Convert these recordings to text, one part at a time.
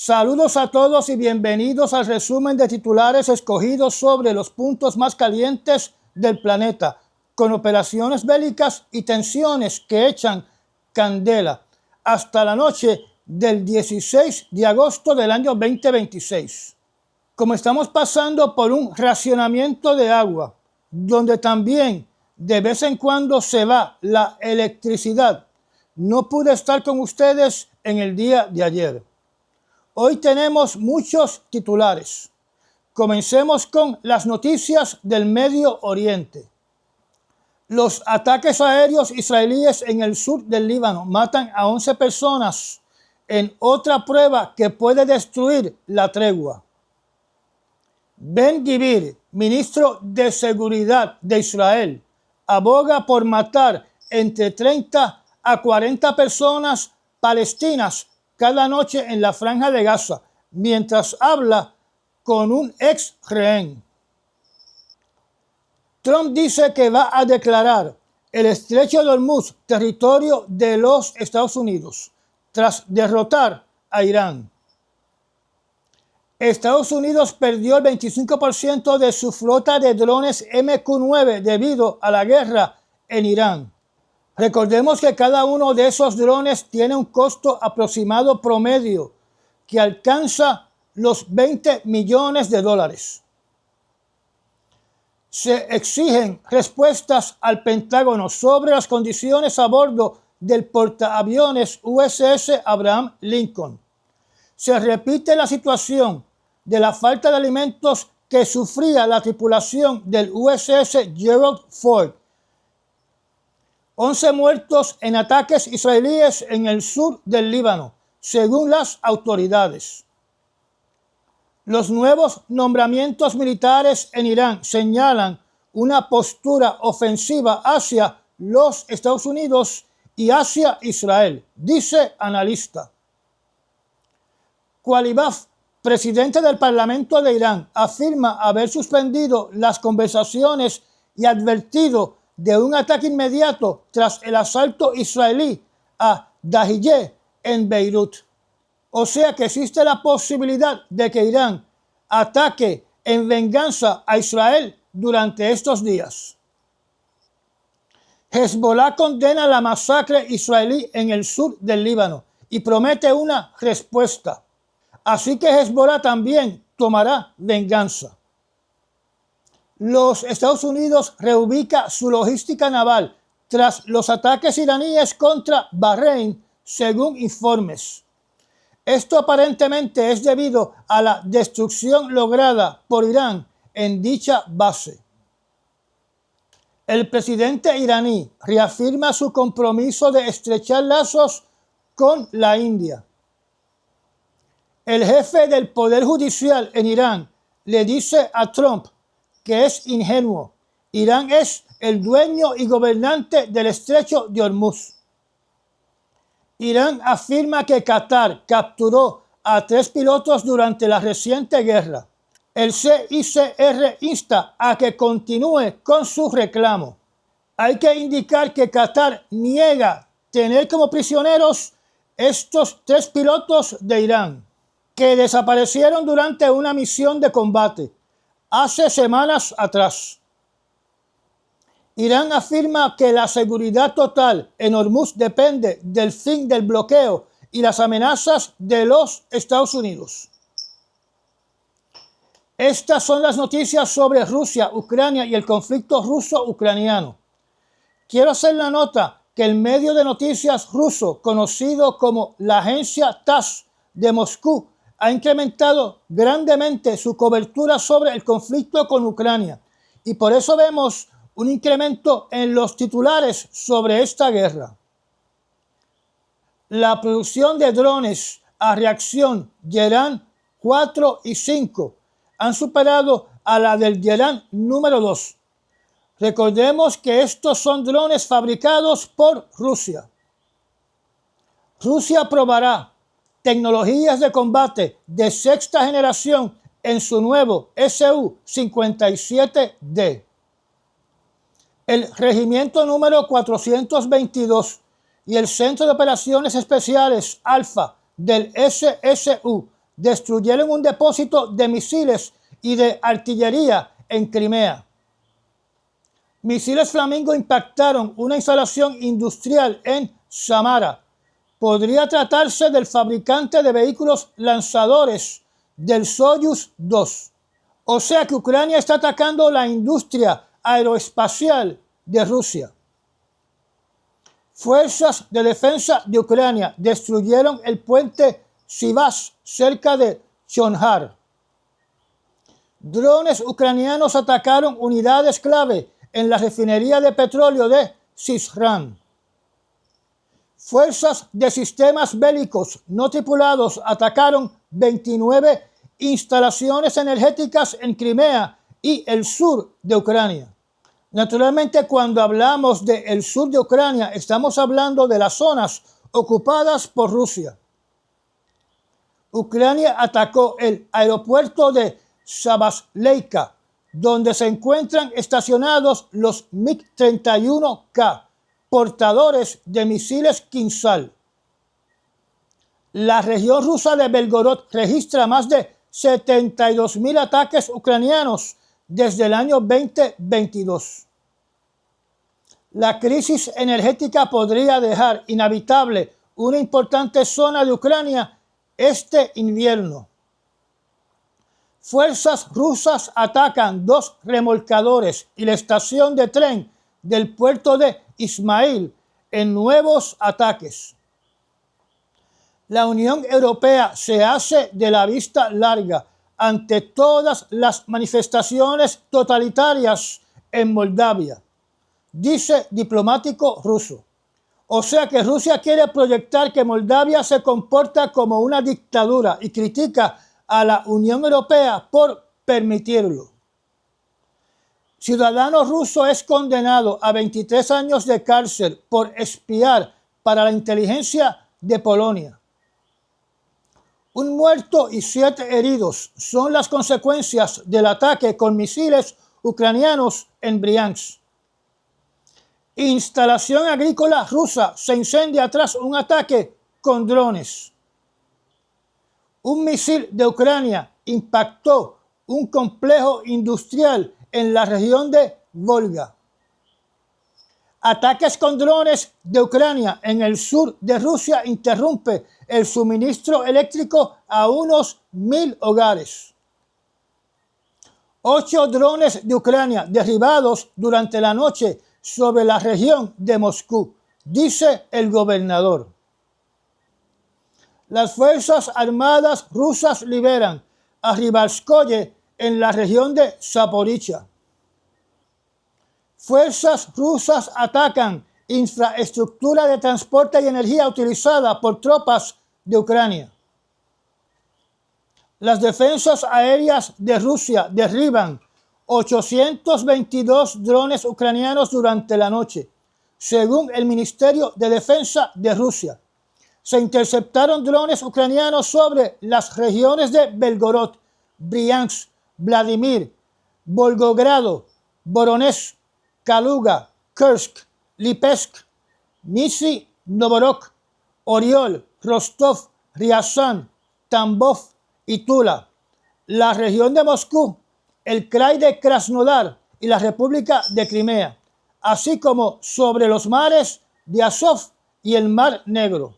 Saludos a todos y bienvenidos al resumen de titulares escogidos sobre los puntos más calientes del planeta, con operaciones bélicas y tensiones que echan candela hasta la noche del 16 de agosto del año 2026. Como estamos pasando por un racionamiento de agua, donde también de vez en cuando se va la electricidad, no pude estar con ustedes en el día de ayer. Hoy tenemos muchos titulares. Comencemos con las noticias del Medio Oriente. Los ataques aéreos israelíes en el sur del Líbano matan a 11 personas en otra prueba que puede destruir la tregua. Ben-Gvir, ministro de Seguridad de Israel, aboga por matar entre 30 a 40 personas palestinas cada noche en la Franja de Gaza, mientras habla con un ex rehén. Trump dice que va a declarar el estrecho de Hormuz territorio de los Estados Unidos, tras derrotar a Irán. Estados Unidos perdió el 25% de su flota de drones MQ-9 debido a la guerra en Irán. Recordemos que cada uno de esos drones tiene un costo aproximado promedio que alcanza los 20 millones de dólares. Se exigen respuestas al Pentágono sobre las condiciones a bordo del portaaviones USS Abraham Lincoln. Se repite la situación de la falta de alimentos que sufría la tripulación del USS Gerald Ford. 11 muertos en ataques israelíes en el sur del Líbano, según las autoridades. Los nuevos nombramientos militares en Irán señalan una postura ofensiva hacia los Estados Unidos y hacia Israel, dice analista. Qalibaf, presidente del Parlamento de Irán, afirma haber suspendido las conversaciones y advertido de un ataque inmediato tras el asalto israelí a Dahiyeh en Beirut. O sea que existe la posibilidad de que Irán ataque en venganza a Israel durante estos días. Hezbollah condena la masacre israelí en el sur del Líbano y promete una respuesta. Así que Hezbollah también tomará venganza. Los Estados Unidos reubica su logística naval tras los ataques iraníes contra Bahrein, según informes. Esto aparentemente es debido a la destrucción lograda por Irán en dicha base. El presidente iraní reafirma su compromiso de estrechar lazos con la India. El jefe del Poder Judicial en Irán le dice a Trump que es ingenuo. Irán es el dueño y gobernante del estrecho de Hormuz. Irán afirma que Qatar capturó a 3 pilotos durante la reciente guerra. El CICR insta a que continúe con su reclamo. Hay que indicar que Qatar niega tener como prisioneros estos 3 pilotos de Irán, que desaparecieron durante una misión de combate hace semanas atrás. Irán afirma que la seguridad total en Hormuz depende del fin del bloqueo y las amenazas de los Estados Unidos. Estas son las noticias sobre Rusia, Ucrania y el conflicto ruso-ucraniano. Quiero hacer la nota que el medio de noticias ruso, conocido como la agencia TASS de Moscú, ha incrementado grandemente su cobertura sobre el conflicto con Ucrania y por eso vemos un incremento en los titulares sobre esta guerra. La producción de drones a reacción Yeran 4 y 5 han superado a la del Yeran número 2. Recordemos que estos son drones fabricados por Rusia. Rusia probará tecnologías de combate de sexta generación en su nuevo Su-57D. El regimiento número 422 y el Centro de Operaciones Especiales Alfa del SSU destruyeron un depósito de misiles y de artillería en Crimea. Misiles Flamingo impactaron una instalación industrial en Samara. Podría tratarse del fabricante de vehículos lanzadores del Soyuz 2. O sea que Ucrania está atacando la industria aeroespacial de Rusia. Fuerzas de defensa de Ucrania destruyeron el puente Sivas cerca de Chonhar. Drones ucranianos atacaron unidades clave en la refinería de petróleo de Syzran. Fuerzas de sistemas bélicos no tripulados atacaron 29 instalaciones energéticas en Crimea y el sur de Ucrania. Naturalmente, cuando hablamos del sur de Ucrania, estamos hablando de las zonas ocupadas por Rusia. Ucrania atacó el aeropuerto de Savasleivka, donde se encuentran estacionados los MiG-31K, portadores de misiles Kinzhal. La región rusa de Belgorod registra más de 72.000 ataques ucranianos desde el año 2022. La crisis energética podría dejar inhabitable una importante zona de Ucrania este invierno. Fuerzas rusas atacan 2 remolcadores y la estación de tren del puerto de Ismail en nuevos ataques. La Unión Europea se hace de la vista larga ante todas las manifestaciones totalitarias en Moldavia, dice diplomático ruso. O sea que Rusia quiere proyectar que Moldavia se comporta como una dictadura y critica a la Unión Europea por permitirlo. Ciudadano ruso es condenado a 23 años de cárcel por espiar para la inteligencia de Polonia. Un muerto y 7 heridos son las consecuencias del ataque con misiles ucranianos en Briansk. Instalación agrícola rusa se incendia tras un ataque con drones. Un misil de Ucrania impactó un complejo industrial en la región de Volga. Ataques con drones de Ucrania en el sur de Rusia interrumpe el suministro eléctrico a unos 1.000 hogares. 8 drones de Ucrania derribados durante la noche sobre la región de Moscú, dice el gobernador. Las Fuerzas Armadas rusas liberan a Ribalskoye en la región de Zaporizhia. Fuerzas rusas atacan infraestructura de transporte y energía utilizada por tropas de Ucrania. Las defensas aéreas de Rusia derriban 822 drones ucranianos durante la noche, según el Ministerio de Defensa de Rusia. Se interceptaron drones ucranianos sobre las regiones de Belgorod, Briansk, Vladimir, Volgogrado, Voronezh, Kaluga, Kursk, Lipetsk, Nizhny Novgorod, Oriol, Rostov, Ryazan, Tambov y Tula, la región de Moscú, el Krai de Krasnodar y la República de Crimea, así como sobre los mares de Azov y el Mar Negro.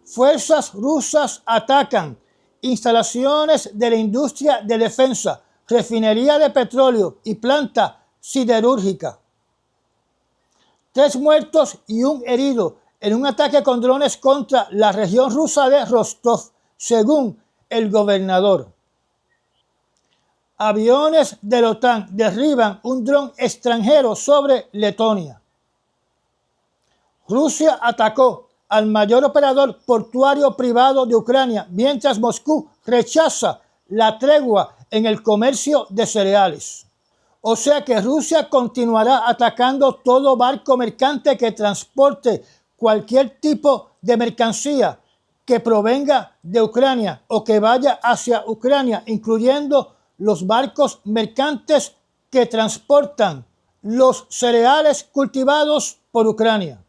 Fuerzas rusas atacan instalaciones de la industria de defensa, refinería de petróleo y planta siderúrgica. 3 muertos y 1 herido en un ataque con drones contra la región rusa de Rostov, según el gobernador. Aviones de la OTAN derriban un dron extranjero sobre Letonia. Rusia atacó al mayor operador portuario privado de Ucrania, mientras Moscú rechaza la tregua en el comercio de cereales. O sea que Rusia continuará atacando todo barco mercante que transporte cualquier tipo de mercancía que provenga de Ucrania o que vaya hacia Ucrania, incluyendo los barcos mercantes que transportan los cereales cultivados por Ucrania.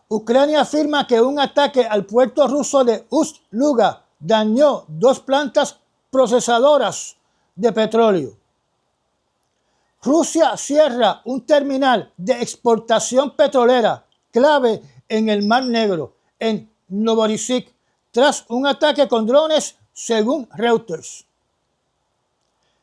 Ucrania afirma que un ataque al puerto ruso de Ust-Luga dañó 2 plantas procesadoras de petróleo. Rusia cierra un terminal de exportación petrolera clave en el Mar Negro, en Novorossiysk, tras un ataque con drones, según Reuters.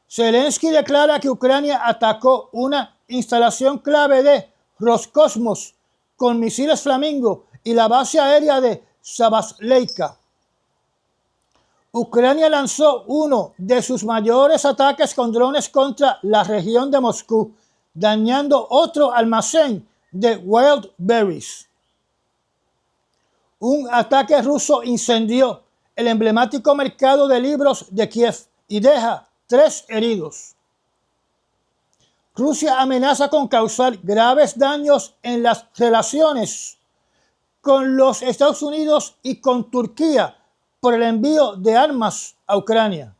Zelensky declara que Ucrania atacó una instalación clave de Roscosmos con misiles Flamingo y la base aérea de Savasleivka. Ucrania lanzó uno de sus mayores ataques con drones contra la región de Moscú, dañando otro almacén de Wildberries. Un ataque ruso incendió el emblemático mercado de libros de Kiev y deja 3 heridos. Rusia amenaza con causar graves daños en las relaciones con los Estados Unidos y con Turquía por el envío de armas a Ucrania.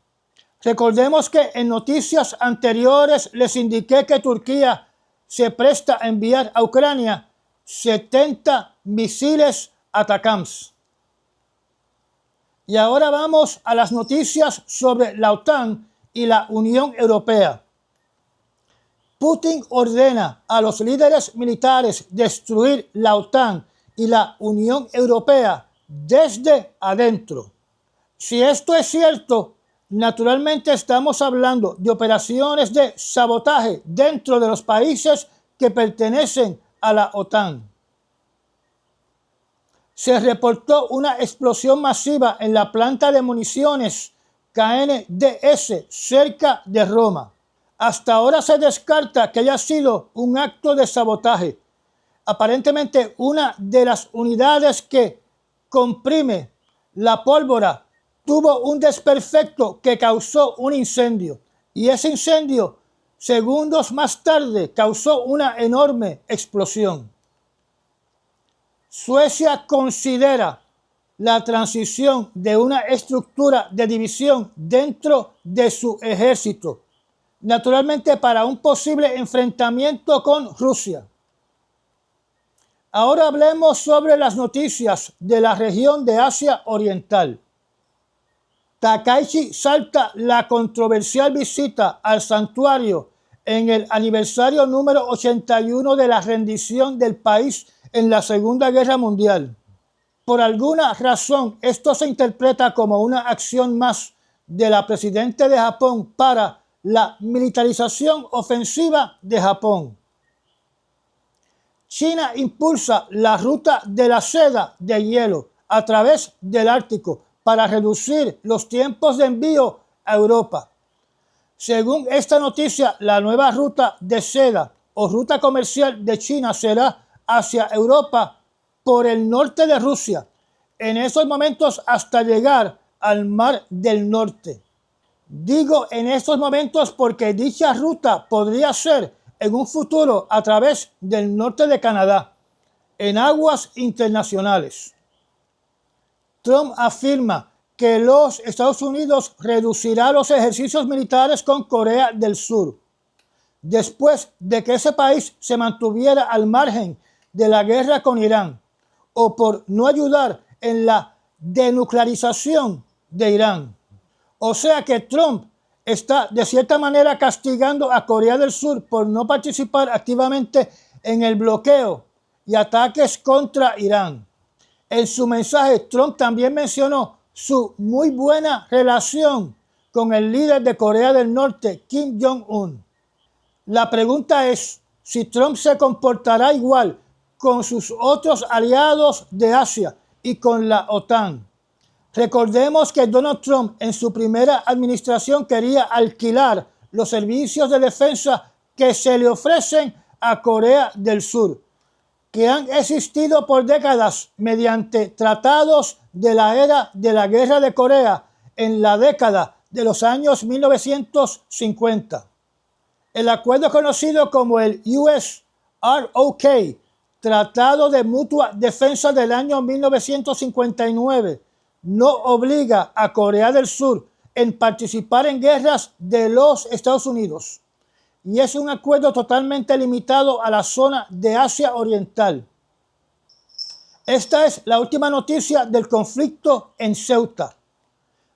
Recordemos que en noticias anteriores les indiqué que Turquía se presta a enviar a Ucrania 70 misiles ATACMS. Y ahora vamos a las noticias sobre la OTAN y la Unión Europea. Putin ordena a los líderes militares destruir la OTAN y la Unión Europea desde adentro. Si esto es cierto, naturalmente estamos hablando de operaciones de sabotaje dentro de los países que pertenecen a la OTAN. Se reportó una explosión masiva en la planta de municiones KNDS cerca de Roma. Hasta ahora se descarta que haya sido un acto de sabotaje. Aparentemente, una de las unidades que comprime la pólvora tuvo un desperfecto que causó un incendio. Y ese incendio, segundos más tarde, causó una enorme explosión. Suecia considera la transición de una estructura de división dentro de su ejército, naturalmente para un posible enfrentamiento con Rusia. Ahora hablemos sobre las noticias de la región de Asia Oriental. Takaichi salta la controversial visita al santuario en el aniversario número 81 de la rendición del país en la Segunda Guerra Mundial. Por alguna razón, esto se interpreta como una acción más de la presidenta de Japón para la militarización ofensiva de Japón. China impulsa la ruta de la seda de hielo a través del Ártico para reducir los tiempos de envío a Europa. Según esta noticia, la nueva ruta de seda o ruta comercial de China será hacia Europa por el norte de Rusia, en esos momentos hasta llegar al Mar del Norte. Digo en estos momentos porque dicha ruta podría ser en un futuro a través del norte de Canadá, en aguas internacionales. Trump afirma que los Estados Unidos reducirá los ejercicios militares con Corea del Sur, después de que ese país se mantuviera al margen de la guerra con Irán, o por no ayudar en la denuclearización de Irán. O sea que Trump está de cierta manera castigando a Corea del Sur por no participar activamente en el bloqueo y ataques contra Irán. En su mensaje, Trump también mencionó su muy buena relación con el líder de Corea del Norte, Kim Jong-un. La pregunta es si Trump se comportará igual con sus otros aliados de Asia y con la OTAN. Recordemos que Donald Trump en su primera administración quería alquilar los servicios de defensa que se le ofrecen a Corea del Sur, que han existido por décadas mediante tratados de la era de la Guerra de Corea en la década de los años 1950. El acuerdo conocido como el US-ROK, Tratado de Mutua Defensa del año 1959, no obliga a Corea del Sur en participar en guerras de los Estados Unidos y es un acuerdo totalmente limitado a la zona de Asia Oriental. Esta es la última noticia del conflicto en Ceuta.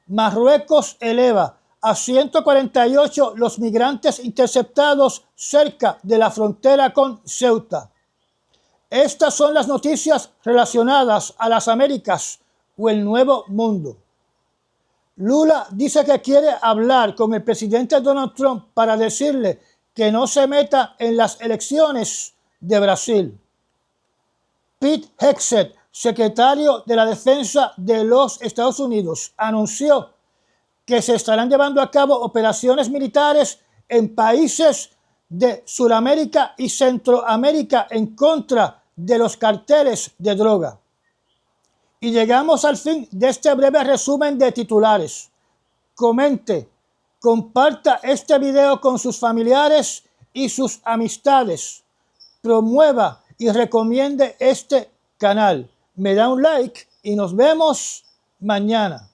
Marruecos eleva a 148 los migrantes interceptados cerca de la frontera con Ceuta. Estas son las noticias relacionadas a las Américas o el Nuevo Mundo. Lula dice que quiere hablar con el presidente Donald Trump para decirle que no se meta en las elecciones de Brasil. Pete Hegseth, secretario de la Defensa de los Estados Unidos, anunció que se estarán llevando a cabo operaciones militares en países de Sudamérica y Centroamérica en contra de los carteles de droga. Y llegamos al fin de este breve resumen de titulares. Comente, comparta este video con sus familiares y sus amistades. Promueva y recomiende este canal. Me da un like y nos vemos mañana.